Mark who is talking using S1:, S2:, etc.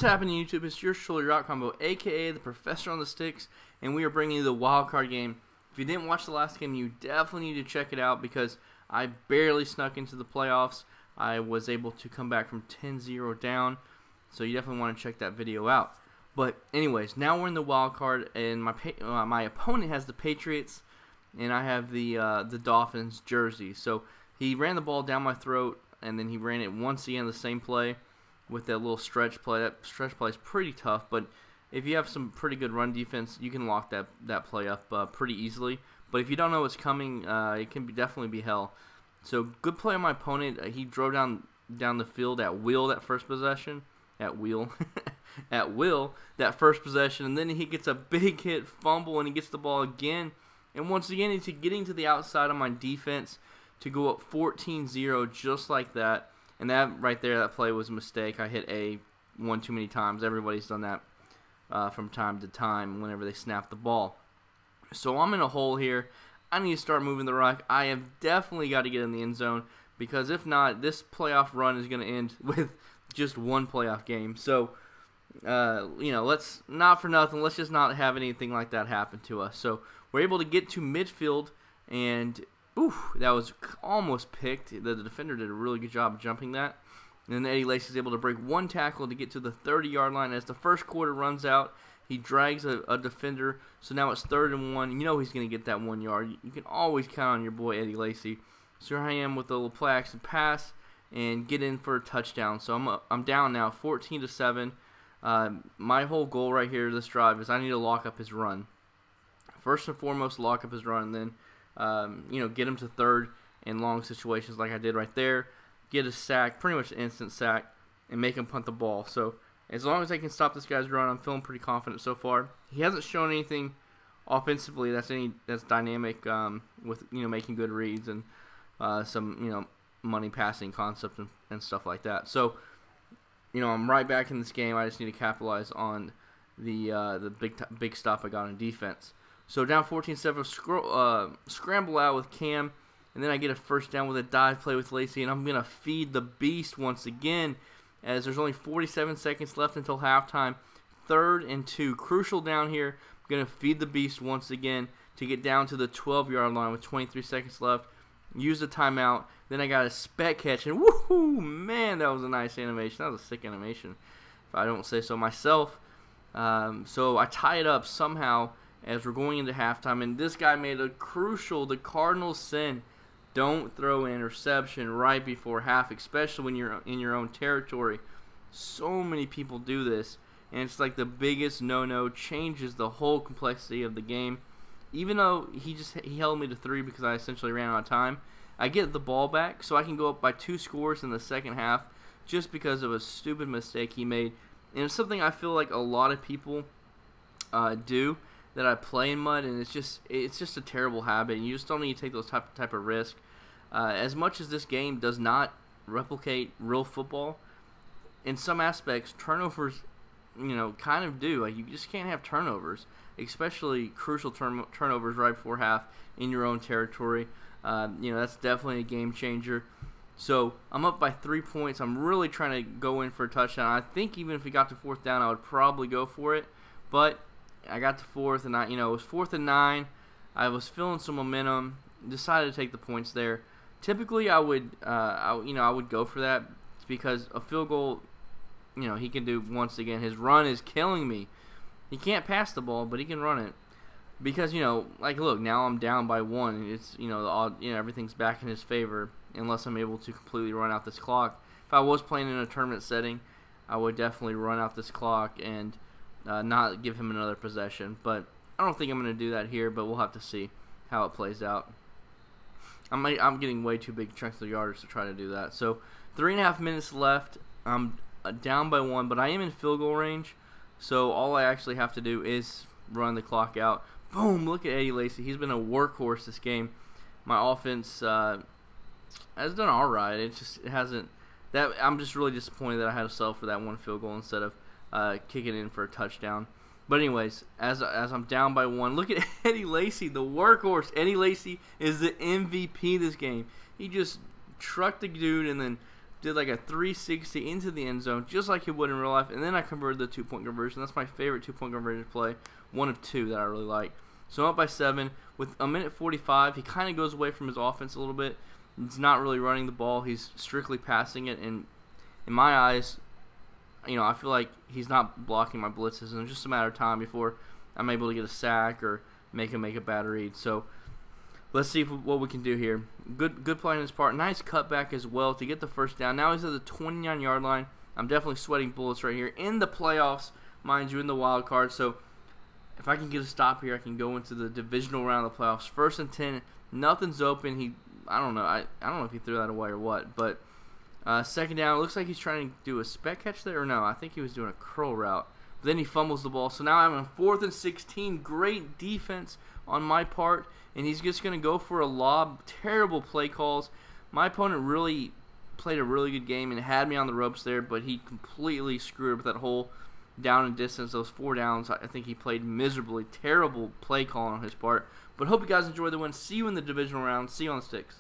S1: What's happening, YouTube? It's your truly Rock Combo, aka the Professor on the Sticks, and we are bringing you the wild card game. If you didn't watch the last game, you definitely need to check it out because I barely snuck into the playoffs. I was able to come back from 10-0 down, so you definitely want to check that video out. But anyways, now we're in the wild card, and my opponent has the Patriots, and I have the Dolphins jersey. So he ran the ball down my throat, and then he ran it once again the same play with that little stretch play. That stretch play is pretty tough, but if you have some pretty good run defense, you can lock that play up pretty easily. But if you don't know what's coming, it can definitely be hell. So good play on my opponent. He drove down the field at will that first possession. At will that first possession, and then he gets a big hit fumble, and he gets the ball again. And once again, he's getting to the outside of my defense to go up 14-0 just like that. And that right there, that play was a mistake. I hit A one too many times. Everybody's done that from time to time whenever they snap the ball. So I'm in a hole here. I need to start moving the rock. I have definitely got to get in the end zone because if not, this playoff run is going to end with just one playoff game. So, you know, let's not for nothing. Let's just not have anything like that happen to us. So we're able to get to midfield, and that was almost picked. The defender did a really good job of jumping that. And then Eddie Lacy is able to break one tackle to get to the 30-yard line. As the first quarter runs out, he drags a defender. So now it's 3rd and 1. You know he's going to get that 1 yard. You can always count on your boy Eddie Lacy. So here I am with a little play action pass and get in for a touchdown. So I'm down now 14-7. My whole goal right here this drive is I need to lock up his run. First and foremost, lock up his run, and then you know, get him to third in long situations like I did right there. Get a sack, pretty much an instant sack, and make him punt the ball. So as long as I can stop this guy's run, I'm feeling pretty confident so far. He hasn't shown anything offensively that's dynamic with, you know, making good reads and some, you know, money passing concept and stuff like that. So, you know, I'm right back in this game. I just need to capitalize on the big stop I got on defense. So down 14-7, scramble out with Cam, and then I get a first down with a dive play with Lacy, and I'm going to feed the beast once again as there's only 47 seconds left until halftime. 3rd and 2, crucial down here. I'm going to feed the beast once again to get down to the 12-yard line with 23 seconds left. Use the timeout. Then I got a spec catch, and woohoo, man, that was a nice animation. That was a sick animation, if I don't say so myself. So I tie it up somehow as we're going into halftime, and this guy made the Cardinals sin. Don't throw an interception right before half, especially when you're in your own territory. So many people do this, and it's like the biggest no-no. Changes the whole complexity of the game. Even though he held me to 3 because I essentially ran out of time, I get the ball back so I can go up by 2 scores in the second half just because of a stupid mistake he made. And it's something I feel like a lot of people do that I play in MUT, and it's just a terrible habit, and you just don't need to take those type of risk. As much as this game does not replicate real football, in some aspects, turnovers, you know, kind of do. Like, you just can't have turnovers, especially crucial turnovers right before half in your own territory. You know, that's definitely a game changer. So I'm up by 3 points. I'm really trying to go in for a touchdown. I think even if we got to 4th down, I would probably go for it, but I got to 4th, and it was 4th and 9. I was feeling some momentum. Decided to take the points there. Typically, I would go for that because a field goal, you know, he can do once again. His run is killing me. He can't pass the ball, but he can run it. Because, you know, like, look, now I'm down by 1. It's, you know, everything's back in his favor unless I'm able to completely run out this clock. If I was playing in a tournament setting, I would definitely run out this clock and not give him another possession. But I don't think I'm going to do that here, but we'll have to see how it plays out. I'm getting way too big chunks of yardage to try to do that. So 3.5 minutes left. I'm down by 1, but I am in field goal range. So all I actually have to do is run the clock out. Boom! Look at Eddie Lacy. He's been a workhorse this game. My offense has done all right. It hasn't. I'm just really disappointed that I had to settle for that one field goal instead of kicking in for a touchdown. But anyways, as I'm down by 1, look at Eddie Lacy, the workhorse. Eddie Lacy is the MVP this game. He just trucked the dude and then did like a 360 into the end zone, just like he would in real life, and then I converted the 2-point conversion. That's my favorite 2-point conversion play, one of two that I really like. So I'm up by 7. With a minute 45, he kind of goes away from his offense a little bit. He's not really running the ball. He's strictly passing it, and in my eyes, I feel like he's not blocking my blitzes, and it's just a matter of time before I'm able to get a sack or make him make a bad read. So let's see what we can do here. Good play on his part. Nice cutback as well to get the first down. Now he's at the 29-yard line. I'm definitely sweating bullets right here in the playoffs, mind you, in the wild card. So if I can get a stop here, I can go into the divisional round of the playoffs. 1st and 10, nothing's open. I don't know. I don't know if he threw that away or what, but. Second down, it looks like he's trying to do a spec catch there, or no, I think he was doing a curl route. But then he fumbles the ball, so now I'm on 4th and 16. Great defense on my part, and he's just going to go for a lob. Terrible play calls. My opponent really played a really good game and had me on the ropes there, but he completely screwed up with that whole down and distance. Those 4 downs, I think he played miserably. Terrible play calling on his part. But hope you guys enjoy the win. See you in the divisional round. See you on the sticks.